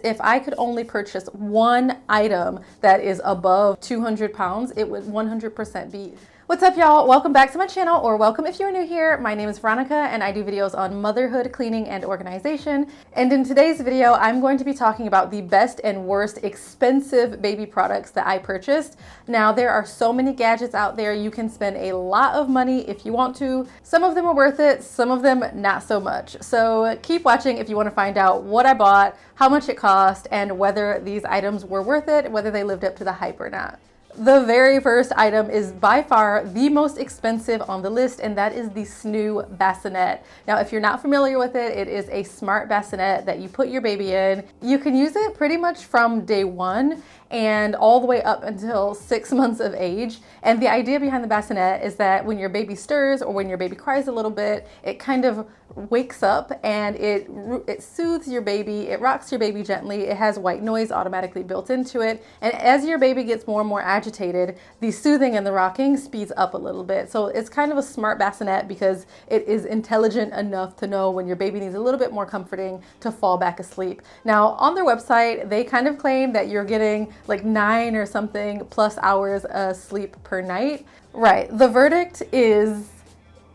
if I could only purchase one item that is above 200 pounds, it would 100% be. What's up, y'all? Welcome back to my channel, or welcome if you're new here. My name is Veronica and I do videos on motherhood, cleaning, and organization. And in today's video, I'm going to be talking about the best and worst expensive baby products that I purchased. Now, there are so many gadgets out there. You can spend a lot of money if you want to. Some of them are worth it, some of them not so much. So keep watching if you want to find out what I bought, how much it cost, and whether these items were worth it, whether they lived up to the hype or not. The very first item is by far the most expensive on the list, and that is the Snoo Bassinet. Now, if you're not familiar with it, it is a smart bassinet that you put your baby in. You can use it pretty much from day one and all the way up until 6 months of age. And the idea behind the bassinet is that when your baby stirs or when your baby cries a little bit, it kind of wakes up and it soothes your baby, it rocks your baby gently, it has white noise automatically built into it, and as your baby gets more and more agitated, the soothing and the rocking speeds up a little bit. So it's kind of a smart bassinet because it is intelligent enough to know when your baby needs a little bit more comforting to fall back asleep. Now, on their website, they kind of claim that you're getting like 9 or something plus hours of sleep per night. Right, the verdict is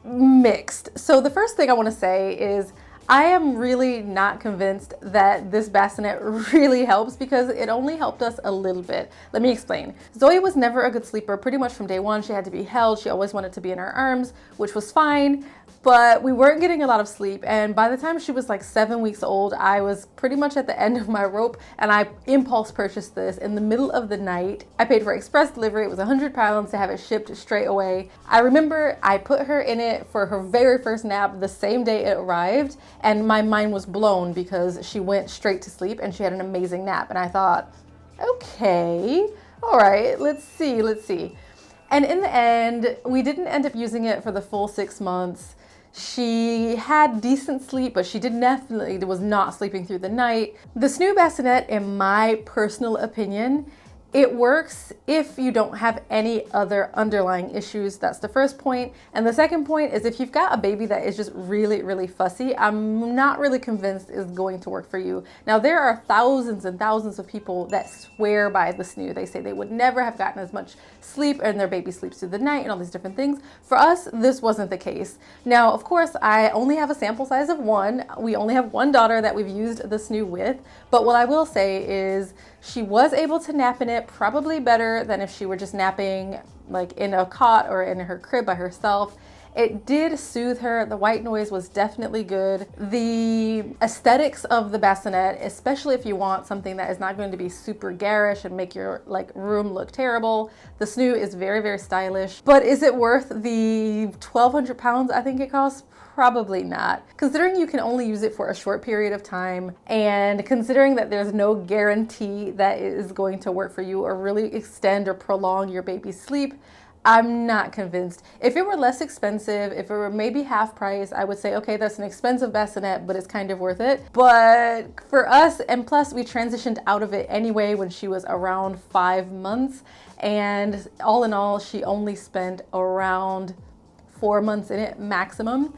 mixed. So the first thing I want to say is I am really not convinced that this bassinet really helps because it only helped us a little bit. Let me explain. Zoe was never a good sleeper pretty much from day one. She had to be held. She always wanted to be in our arms, which was fine, but we weren't getting a lot of sleep. And by the time she was like 7 weeks old, I was pretty much at the end of my rope, and I impulse purchased this in the middle of the night. I paid for express delivery. It was 100 pounds to have it shipped straight away. I remember I put her in it for her very first nap the same day it arrived, and my mind was blown because she went straight to sleep and she had an amazing nap. And I thought, okay, all right, let's see. And in the end, we didn't end up using it for the full 6 months. She had decent sleep, but she definitely was not sleeping through the night. The Snoo Bassinet, in my personal opinion, it works if you don't have any other underlying issues. That's the first point. And the second point is if you've got a baby that is just really, really fussy, I'm not really convinced is going to work for you. Now, there are thousands and thousands of people that swear by the Snoo. They say they would never have gotten as much sleep and their baby sleeps through the night and all these different things. For us, this wasn't the case. Now, of course, I only have a sample size of one. We only have one daughter that we've used the Snoo with. But what I will say is she was able to nap in it probably better than if she were just napping like in a cot or in her crib by herself. It did soothe her. The white noise was definitely good. The aesthetics of the bassinet, especially if you want something that is not going to be super garish and make your like room look terrible, the Snoo is very, very stylish. But is it worth the 1,200 pounds I think it costs? Probably not. Considering you can only use it for a short period of time, and considering that there's no guarantee that it is going to work for you or really extend or prolong your baby's sleep, I'm not convinced. If it were less expensive, if it were maybe half price, I would say, okay, that's an expensive bassinet, but it's kind of worth it. But for us, and plus we transitioned out of it anyway when she was around 5 months, and all in all, she only spent around 4 months in it maximum.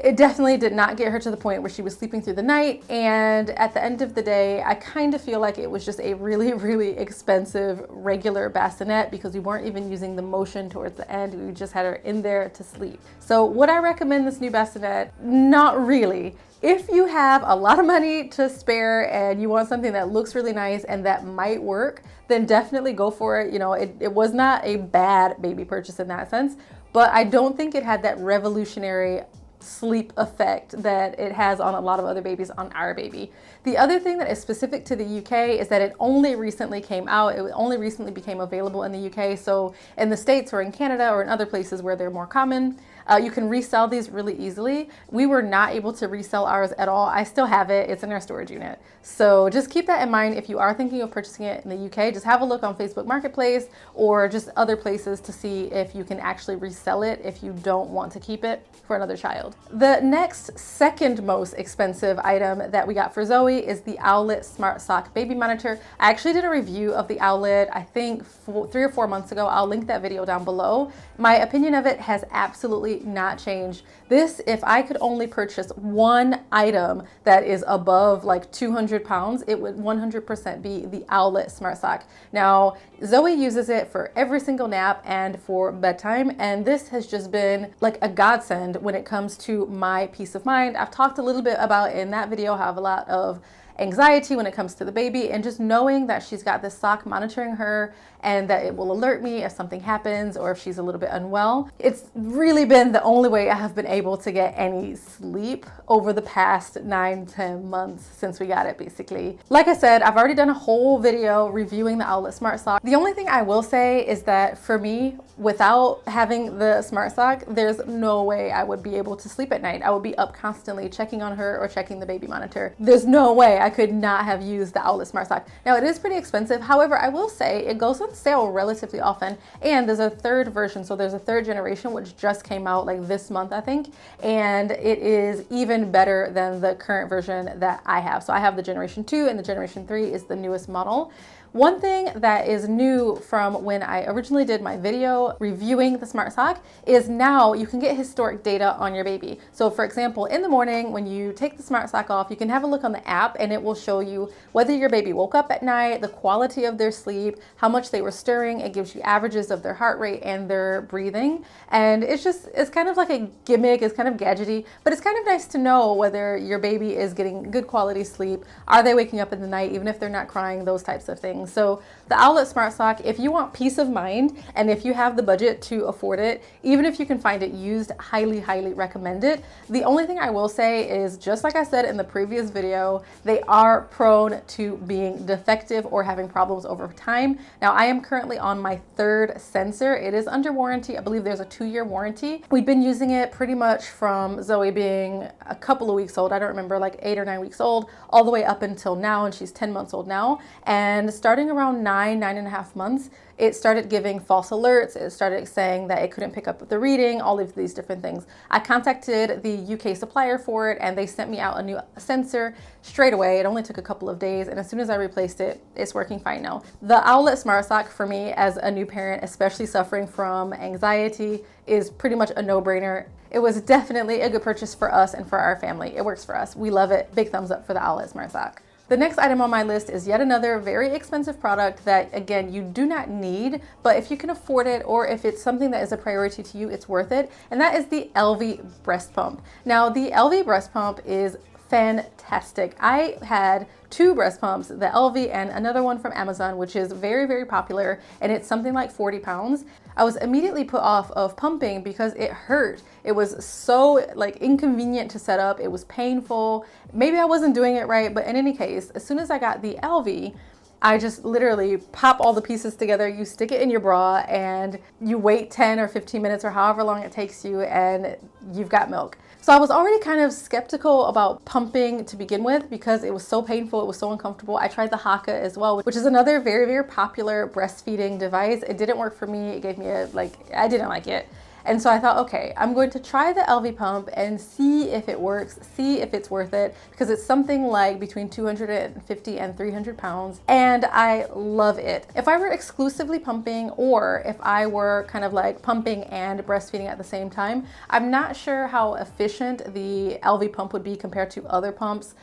It definitely did not get her to the point where she was sleeping through the night, and at the end of the day, I kind of feel like it was just a really, really expensive regular bassinet because we weren't even using the motion towards the end. We just had her in there to sleep. So would I recommend this Snoo bassinet? Not really. If you have a lot of money to spare and you want something that looks really nice and that might work, then definitely go for it. You know, it was not a bad baby purchase in that sense, but I don't think it had that revolutionary sleep effect that it has on a lot of other babies on our baby. The other thing that is specific to the UK is that it only recently came out. It only recently became available in the UK. So in the States or in Canada or in other places where they're more common, you can resell these really easily. We were not able to resell ours at all. I still have it. It's in our storage unit. So just keep that in mind if you are thinking of purchasing it in the UK. Just have a look on Facebook Marketplace or just other places to see if you can actually resell it if you don't want to keep it for another child. The next second most expensive item that we got for Zoe is the Owlet Smart Sock Baby Monitor. I actually did a review of the Owlet, I think 3 or 4 months ago. I'll link that video down below. My opinion of it has absolutely absolutely not change. This, if I could only purchase one item that is above like 200 pounds, it would 100% be the Owlet Smart Sock. Now, Zoe uses it for every single nap and for bedtime, and this has just been like a godsend when it comes to my peace of mind. I've talked a little bit about in that video how I have a lot of anxiety when it comes to the baby, and just knowing that she's got this sock monitoring her and that it will alert me if something happens or if she's a little bit unwell. It's really been the only way I have been able to get any sleep over the past 9-10 months since we got it, basically. Like I said, I've already done a whole video reviewing the Owlet Smart Sock. The only thing I will say is that for me, without having the Smart Sock, there's no way I would be able to sleep at night. I would be up constantly checking on her or checking the baby monitor. There's no way I could not have used the Owlet Smart Sock. Now, it is pretty expensive. However, I will say it goes on sale relatively often, and there's a third version. So there's a third generation which just came out like this month, I think, and it is even better than the current version that I have. So I have the generation 2, and the generation 3 is the newest model. One thing that is new from when I originally did my video reviewing the Smart Sock is now you can get historic data on your baby. So for example, in the morning when you take the Smart Sock off, you can have a look on the app and it will show you whether your baby woke up at night, the quality of their sleep, how much they were stirring. It gives you averages of their heart rate and their breathing. And it's kind of like a gimmick, it's kind of gadgety, but it's kind of nice to know whether your baby is getting good quality sleep. Are they waking up in the night, even if they're not crying, those types of things. So the Owlet Smart Sock, if you want peace of mind and if you have the budget to afford it, even if you can find it used, highly recommend it. The only thing I will say is, just like I said in the previous video, they are prone to being defective or having problems over time. Now, I am currently on my 3rd sensor. It is under warranty. I believe there's a 2-year warranty. We've been using it pretty much from Zoe being a couple of weeks old. I don't remember, like 8 or 9 weeks old, all the way up until now, and she's 10 months old now. And starting around 9.5 months, it started giving false alerts. It started saying that it couldn't pick up the reading, all of these different things. I contacted the UK supplier for it and they sent me out a new sensor straight away. It only took a couple of days, and as soon as I replaced it, it's working fine now. The Owlet Smart Sock for me as a new parent, especially suffering from anxiety, is pretty much a no-brainer. It was definitely a good purchase for us and for our family. It works for us. We love it. Big thumbs up for the Owlet Smart Sock. The next item on my list is yet another very expensive product that, again, you do not need, but if you can afford it or if it's something that is a priority to you, it's worth it. And that is the Elvie Breast Pump. Now, the Elvie Breast Pump is fantastic. I had 2 breast pumps, the Elvie and another one from Amazon, which is very popular, and it's something like 40 pounds. I was immediately put off of pumping because it hurt. It was so like inconvenient to set up. It was painful. Maybe I wasn't doing it right, but in any case, as soon as I got the Elvie, I just literally pop all the pieces together. You stick it in your bra and you wait 10 or 15 minutes or however long it takes you, and you've got milk. So I was already kind of skeptical about pumping to begin with because it was so painful, it was so uncomfortable. I tried the Haka as well, which is another very popular breastfeeding device. It didn't work for me. It gave me I didn't like it. And so I thought, okay, I'm going to try the Elvie pump and see if it works, see if it's worth it, because it's something like between 250 and 300 pounds, and I love it. If I were exclusively pumping, or if I were kind of like pumping and breastfeeding at the same time, I'm not sure how efficient the Elvie pump would be compared to other pumps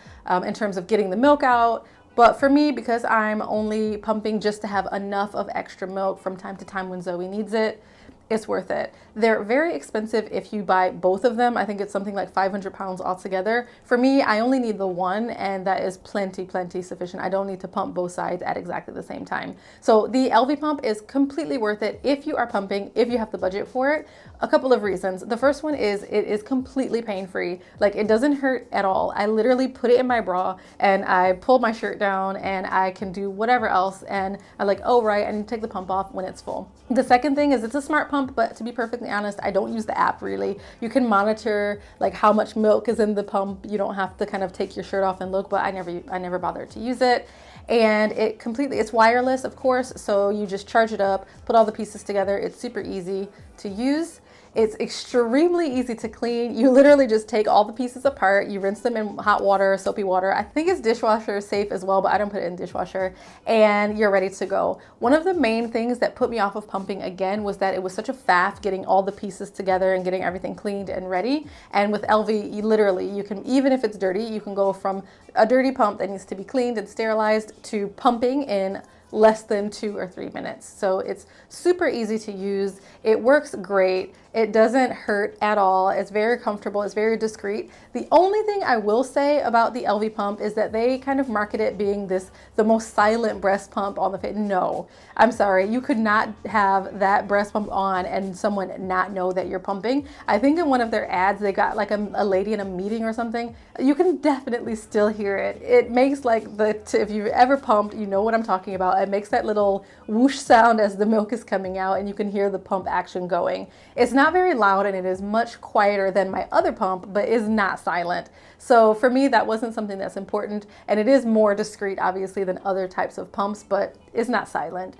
in terms of getting the milk out. But for me, because I'm only pumping just to have enough of extra milk from time to time when Zoe needs it, it's worth it. They're very expensive if you buy both of them. I think it's something like 500 pounds altogether. For me, I only need the one, and that is plenty sufficient. I don't need to pump both sides at exactly the same time. So the Elvie pump is completely worth it if you are pumping, if you have the budget for it. A couple of reasons. The first one is it is completely pain-free. Like, it doesn't hurt at all. I literally put it in my bra and I pull my shirt down and I can do whatever else, and I'm like, oh right, I need to take the pump off when it's full. The second thing is it's a smart pump, but to be perfectly honest, I don't use the app really. You can monitor like how much milk is in the pump. You don't have to kind of take your shirt off and look, but I never bothered to use it. And it's wireless, of course, so you just charge it up, put all the pieces together. It's super easy to use. It's extremely easy to clean. You literally just take all the pieces apart, you rinse them in hot water, soapy water. I think it's dishwasher safe as well, but I don't put it in dishwasher, and you're ready to go. One of the main things that put me off of pumping again was that it was such a faff getting all the pieces together and getting everything cleaned and ready. And with Elvie, you can, even if it's dirty, you can go from a dirty pump that needs to be cleaned and sterilized to pumping in less than 2 or 3 minutes. So it's super easy to use. It works great. It doesn't hurt at all. It's very comfortable. It's very discreet. The only thing I will say about the Elvie pump is that they kind of market it being the most silent breast pump on the face. No, I'm sorry. You could not have that breast pump on and someone not know that you're pumping. I think in one of their ads, they got like a lady in a meeting or something. You can definitely still hear it. It makes like if you've ever pumped, you know what I'm talking about. It makes that little whoosh sound as the milk is coming out and you can hear the pump action going. It's not very loud and it is much quieter than my other pump, but is not silent. So for me, that wasn't something that's important, and it is more discreet obviously than other types of pumps, but it's not silent.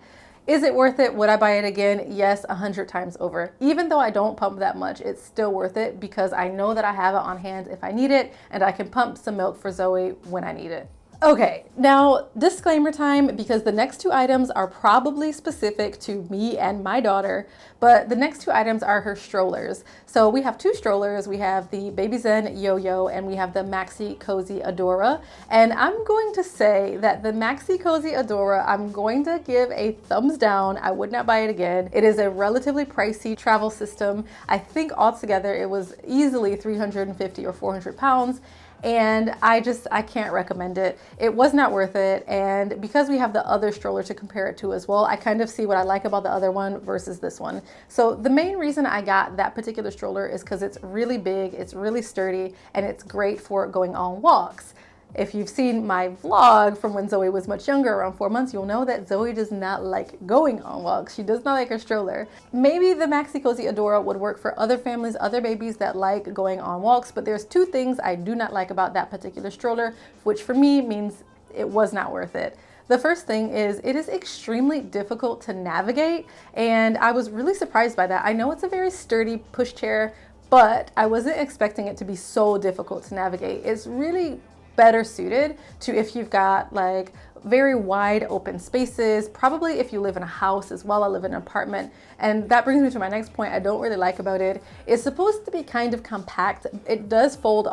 Is it worth it? Would I buy it again? Yes, 100 times over. Even though I don't pump that much, it's still worth it because I know that I have it on hand if I need it, and I can pump some milk for Zoe when I need it. Okay, now disclaimer time, because the next 2 items are probably specific to me and my daughter, but the next 2 items are her strollers. So we have 2 strollers. We have the BabyZen YoYo and we have the Maxi Cosi Adora. And I'm going to say that the Maxi Cosi Adora, I'm going to give a thumbs down. I would not buy it again. It is a relatively pricey travel system. I think altogether it was easily 350 or 400 pounds. And I can't recommend it. It was not worth it. And because we have the other stroller to compare it to as well, I kind of see what I like about the other one versus this one. So the main reason I got that particular stroller is because it's really big, it's really sturdy, and it's great for going on walks. If you've seen my vlog from when Zoe was much younger, around 4 months, you'll know that Zoe does not like going on walks. She does not like her stroller. Maybe the Maxi Cosi Adora would work for other families, other babies that like going on walks, but there's 2 things I do not like about that particular stroller, which for me means it was not worth it. The first thing is it is extremely difficult to navigate, and I was really surprised by that. I know it's a very sturdy pushchair, but I wasn't expecting it to be so difficult to navigate. It's really better suited to if you've got like very wide open spaces, probably if you live in a house as well. I live in an apartment, and that brings me to my next point I don't really like about it. It's supposed to be kind of compact. It does fold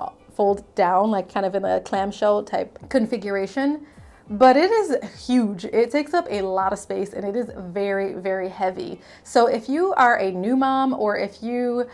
down like kind of in a clamshell type configuration, but it is huge. It takes up a lot of space and it is very, very heavy. So if you are a new mom, or if you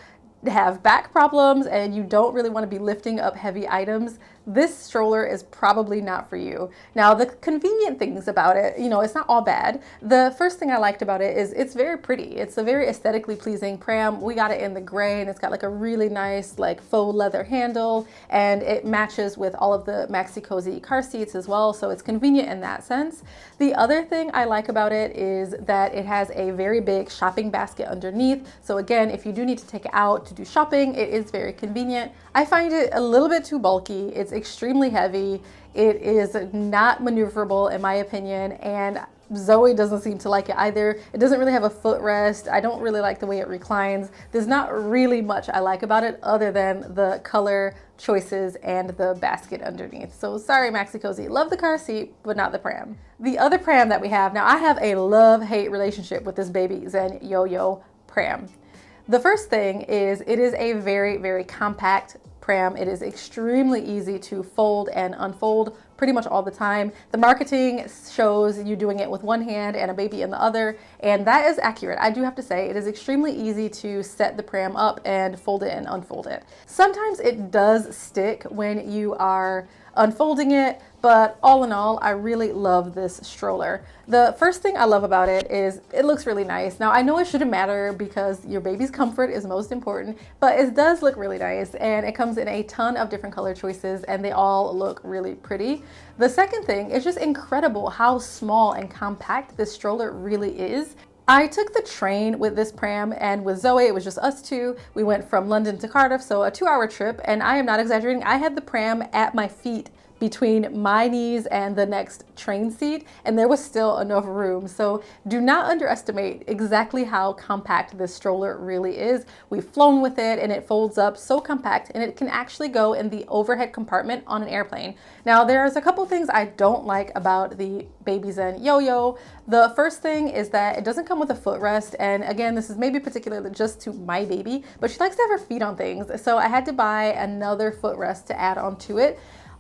have back problems and you don't really want to be lifting up heavy items, this stroller is probably not for you. Now, the convenient things about it, it's not all bad. The first thing I liked about it is it's very pretty. It's a very aesthetically pleasing pram. We got it in the gray, and it's got like a really nice like faux leather handle, and it matches with all of the Maxi Cosi car seats as well, so it's convenient in that sense. The other thing I like about it is that it has a very big shopping basket underneath. So again, if you do need to take it out to do shopping, it is very convenient. I find it a little bit too bulky. It's extremely heavy. It is not maneuverable in my opinion, and Zoe doesn't seem to like it either. It doesn't really have a footrest. I don't really like the way it reclines. There's not really much I like about it other than the color choices and the basket underneath. So sorry, Maxi Cosi. Love the car seat, but not the pram. The other pram that we have, now I have a love-hate relationship with this BabyZen YoYo pram. The first thing is it is a very, very compact pram. It is extremely easy to fold and unfold pretty much all the time. The marketing shows you doing it with one hand and a baby in the other, and that is accurate. I do have to say it is extremely easy to set the pram up and fold it and unfold it. Sometimes it does stick when you are unfolding it, but all in all, I really love this stroller. The first thing I love about it is it looks really nice. Now, I know it shouldn't matter because your baby's comfort is most important, but it does look really nice, and it comes in a ton of different color choices, and they all look really pretty. The second thing is just incredible how small and compact this stroller really is. I took the train with this pram, and with Zoe, it was just us 2. We went from London to Cardiff, so a 2-hour trip, and I am not exaggerating. I had the pram at my feet between my knees and the next train seat, and there was still enough room. So do not underestimate exactly how compact this stroller really is. We've flown with it and it folds up so compact, and it can actually go in the overhead compartment on an airplane. Now there's a couple things I don't like about the BabyZen YoYo. The first thing is that it doesn't come with a footrest, and again, this is maybe particularly just to my baby, but she likes to have her feet on things, so I had to buy another footrest to add onto it.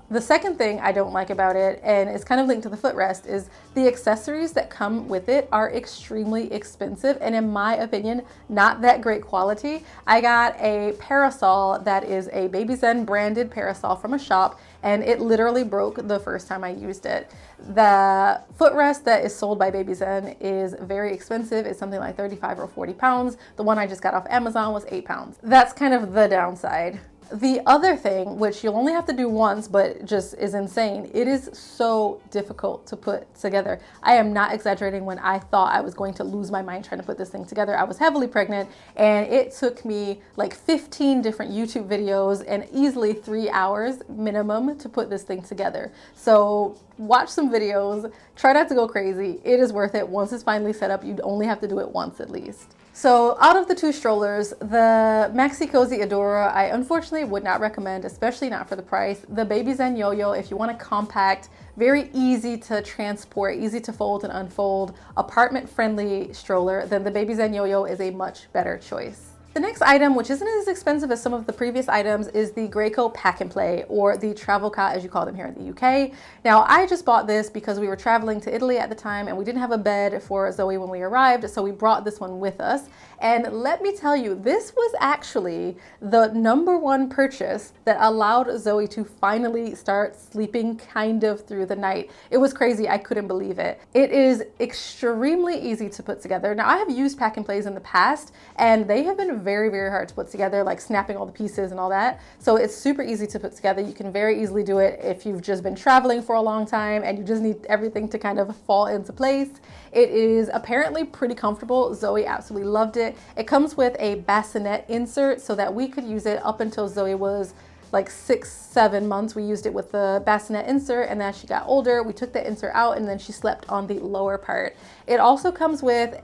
The second thing I don't like about it, and it's kind of linked to the footrest, is the accessories that come with it are extremely expensive and, in my opinion, not that great quality. I got a parasol that is a BabyZen branded parasol from a shop, and it literally broke the first time I used it. The footrest that is sold by BabyZen is very expensive. It's something like 35 or 40 pounds. The one I just got off Amazon was 8 pounds. That's kind of the downside. The other thing, which you'll only have to do once, but just is insane, it is so difficult to put together. I am not exaggerating when I thought I was going to lose my mind trying to put this thing together. I was heavily pregnant, and it took me like 15 different YouTube videos and easily 3 hours minimum to put this thing together. So watch some videos, try not to go crazy. It is worth it. Once it's finally set up, you'd only have to do it once at least. So out of the two strollers, the Maxi Cosi Adora, I unfortunately would not recommend, especially not for the price. The BabyZen YoYo, if you want a compact, very easy to transport, easy to fold and unfold, apartment-friendly stroller, then the BabyZen YoYo is a much better choice. The next item, which isn't as expensive as some of the previous items, is the Graco Pack and Play, or the travel cot as you call them here in the UK. Now, I just bought this because we were traveling to Italy at the time and we didn't have a bed for Zoe when we arrived, so we brought this one with us. And let me tell you, this was actually the #1 purchase that allowed Zoe to finally start sleeping kind of through the night. It was crazy. I couldn't believe it. It is extremely easy to put together. Now, I have used pack and plays in the past, and they have been very, very hard to put together, like snapping all the pieces and all that. So it's super easy to put together. You can very easily do it if you've just been traveling for a long time and you just need everything to kind of fall into place. It is apparently pretty comfortable. Zoe absolutely loved it. It comes with a bassinet insert so that we could use it up until Zoe was like 6-7 months. We used it with the bassinet insert, and as she got older, we took the insert out and then she slept on the lower part. It also comes with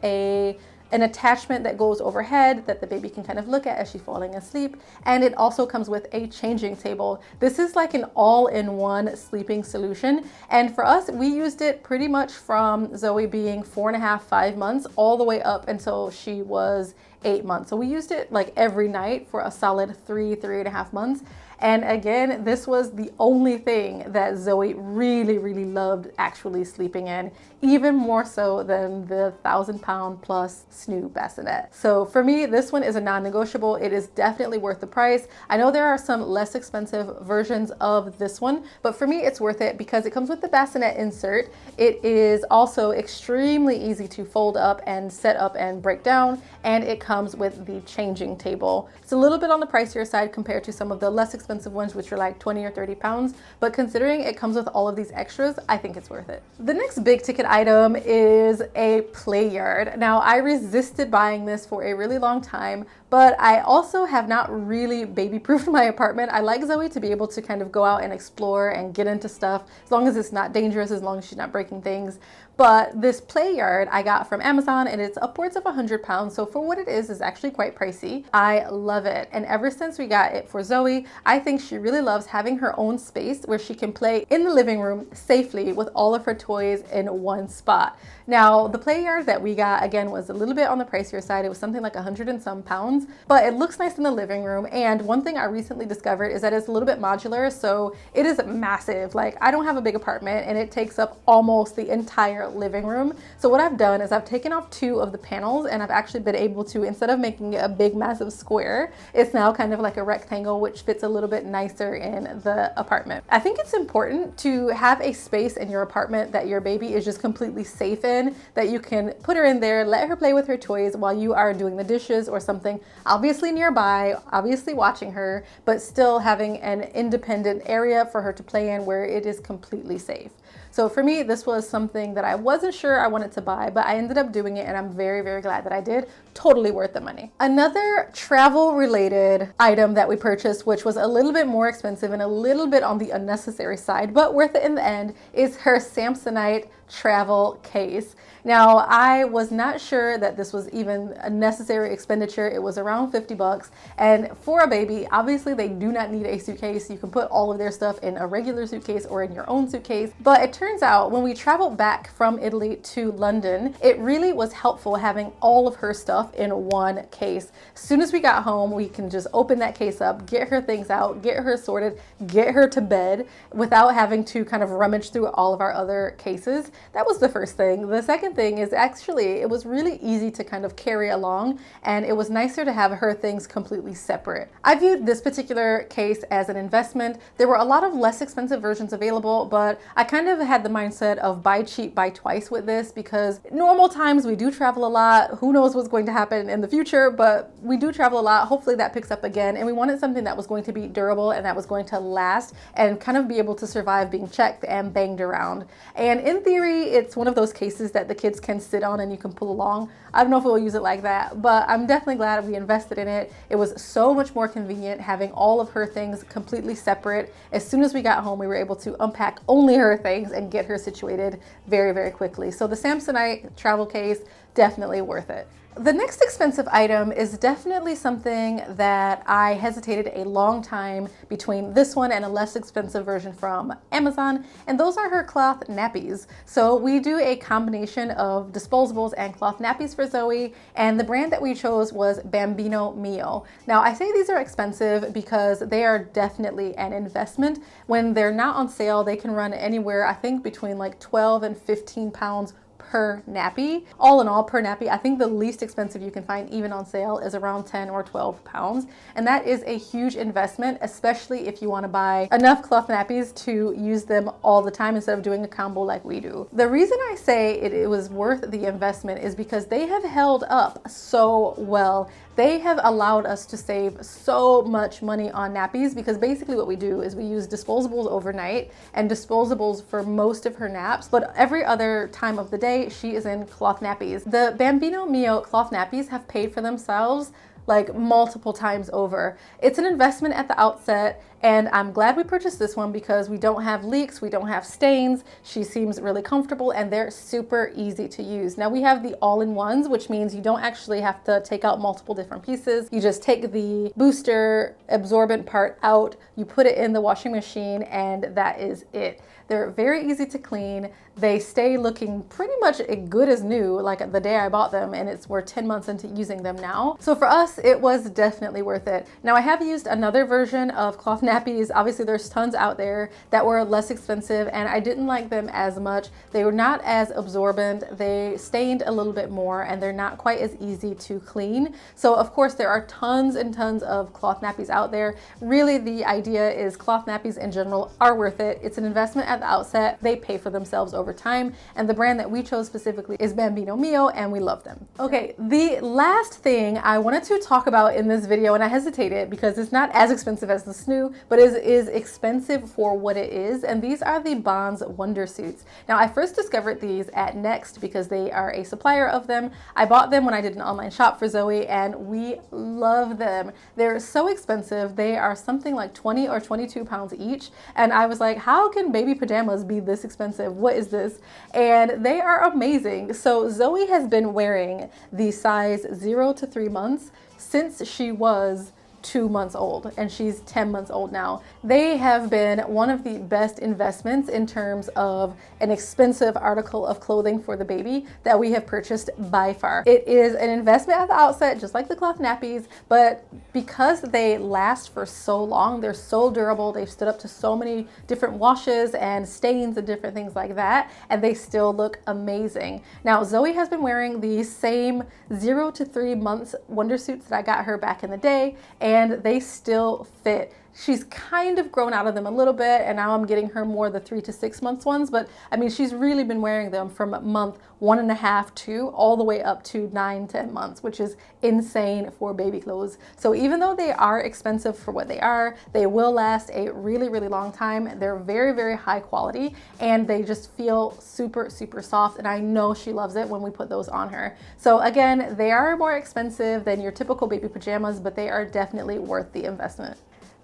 an attachment that goes overhead that the baby can kind of look at as she's falling asleep. And it also comes with a changing table. This is like an all-in-one sleeping solution. And for us, we used it pretty much from Zoe being 4.5-5 months all the way up until she was 8 months. So we used it like every night for a solid 3.5 months. And again, this was the only thing that Zoe really, really loved actually sleeping in, even more so than the 1,000-pound plus Snoo Bassinet. So for me, this one is a non-negotiable. It is definitely worth the price. I know there are some less expensive versions of this one, but for me, it's worth it because it comes with the bassinet insert. It is also extremely easy to fold up and set up and break down, and it comes with the changing table. It's a little bit on the pricier side compared to some of the less expensive ones, which are like 20 or 30 pounds, but considering it comes with all of these extras, I think it's worth it. The next big ticket item is a play yard. Now, I resisted buying this for a really long time, but I also have not really baby-proofed my apartment. I like Zoe to be able to kind of go out and explore and get into stuff, as long as it's not dangerous, as long as she's not breaking things. But this play yard I got from Amazon, and it's upwards of 100 pounds. So for what it is actually quite pricey. I love it. And ever since we got it for Zoe, I think she really loves having her own space where she can play in the living room safely with all of her toys in one spot. Now, the play yard that we got, again, was a little bit on the pricier side. It was something like 100 and some pounds, but it looks nice in the living room. And one thing I recently discovered is that it's a little bit modular. So it is massive. Like, I don't have a big apartment, and it takes up almost the entire living room. So what I've done is I've taken off 2 of the panels, and I've actually been able to, instead of making it a big massive square, it's now kind of like a rectangle, which fits a little bit nicer in the apartment. I think it's important to have a space in your apartment that your baby is just completely safe in, that you can put her in there, let her play with her toys while you are doing the dishes or something, obviously nearby, obviously watching her, but still having an independent area for her to play in where it is completely safe. So for me, this was something that I wasn't sure I wanted to buy, but I ended up doing it, and I'm very, very glad that I did. Totally worth the money. Another travel related item that we purchased, which was a little bit more expensive and a little bit on the unnecessary side, but worth it in the end, is her Samsonite travel case. Now, I was not sure that this was even a necessary expenditure. It was around 50 bucks. And for a baby, obviously they do not need a suitcase. You can put all of their stuff in a regular suitcase or in your own suitcase. But it turns out when we traveled back from Italy to London, it really was helpful having all of her stuff in one case. As soon as we got home, we can just open that case up, get her things out, get her sorted, get her to bed without having to kind of rummage through all of our other cases. That was the first thing. The second thing is actually it was really easy to kind of carry along, and it was nicer to have her things completely separate. I viewed this particular case as an investment. There were a lot of less expensive versions available, but I kind of had the mindset of buy cheap, buy twice with this, because normal times we do travel a lot. Who knows what's going to happen in the future, but we do travel a lot. Hopefully that picks up again, and we wanted something that was going to be durable and that was going to last and kind of be able to survive being checked and banged around. And in theory, it's one of those cases that the kids can sit on and you can pull along. I don't know if we'll use it like that, but I'm definitely glad we invested in it. It was so much more convenient having all of her things completely separate. As soon as we got home, we were able to unpack only her things and get her situated very, very quickly. So the Samsonite travel case, definitely worth it. The next expensive item is definitely something that I hesitated a long time between this one and a less expensive version from Amazon, and those are her cloth nappies. So we do a combination of disposables and cloth nappies for Zoe, and the brand that we chose was Bambino Mio. Now, I say these are expensive because they are definitely an investment. When they're not on sale, they can run anywhere, I think, between like 12 and 15 pounds per nappy. All in all, per nappy, I think the least expensive you can find even on sale is around 10 or 12 pounds. And that is a huge investment, especially if you want to buy enough cloth nappies to use them all the time instead of doing a combo like we do. The reason I say it was worth the investment is because they have held up so well. They have allowed us to save so much money on nappies, because basically what we do is we use disposables overnight and disposables for most of her naps, but every other time of the day she is in cloth nappies. The Bambino Mio cloth nappies have paid for themselves like multiple times over. It's an investment at the outset, and I'm glad we purchased this one because we don't have leaks, we don't have stains. She seems really comfortable and they're super easy to use. Now we have the all-in-ones, which means you don't actually have to take out multiple different pieces. You just take the booster absorbent part out, you put it in the washing machine, and that is it. They're very easy to clean. They stay looking pretty much as good as new, like the day I bought them, and we're 10 months into using them now. So for us, it was definitely worth it. Now I have used another version of cloth nappies. Obviously there's tons out there that were less expensive, and I didn't like them as much. They were not as absorbent. They stained a little bit more, and they're not quite as easy to clean. So of course there are tons and tons of cloth nappies out there. Really, the idea is cloth nappies in general are worth it. It's an investment at the outset. They pay for themselves over time, and the brand that we chose specifically is Bambino Mio, and we love them. Okay, the last thing I wanted to talk about in this video, and I hesitated because it's not as expensive as the Snoo, but is expensive for what it is, and these are the Bonds wondersuits. Now I first discovered these at Next because they are a supplier of them. I bought them when I did an online shop for Zoe, and we love them. They're so expensive. They are something like 20 or 22 pounds each, and I was like, how can baby pajamas be this expensive? What is this? And they are amazing. So Zoe has been wearing the size 0 to 3 months since she was 2 months old, and she's 10 months old now. They have been one of the best investments in terms of an expensive article of clothing for the baby that we have purchased by far. It is an investment at the outset, just like the cloth nappies, but because they last for so long, they're so durable, they've stood up to so many different washes and stains and different things like that, and they still look amazing. Now, Zoe has been wearing the same 0 to 3 months wondersuits that I got her back in the day, and they still fit. She's kind of grown out of them a little bit, and now I'm getting her more the 3 to 6 months ones, but I mean, she's really been wearing them from month 1.5 to all the way up to 9-10 months, which is insane for baby clothes. So even though they are expensive for what they are, they will last a really, really long time. They're very, very high quality, and they just feel super, super soft, and I know she loves it when we put those on her. So again, they are more expensive than your typical baby pajamas, but they are definitely worth the investment.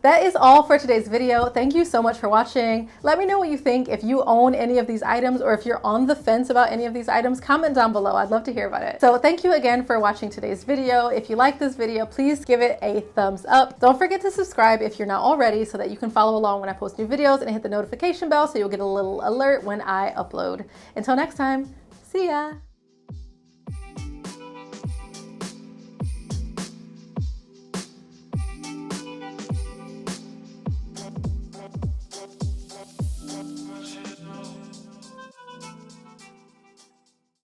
that is all for today's video. Thank you so much for watching. Let me know what you think. If you own any of these items or if you're on the fence about any of these items, comment down below. I'd love to hear about it. So thank you again for watching today's video. If you like this video, please give it a thumbs up. Don't forget to subscribe if you're not already so that you can follow along when I post new videos, and hit the notification bell so you'll get a little alert when I upload. Until next time, see ya.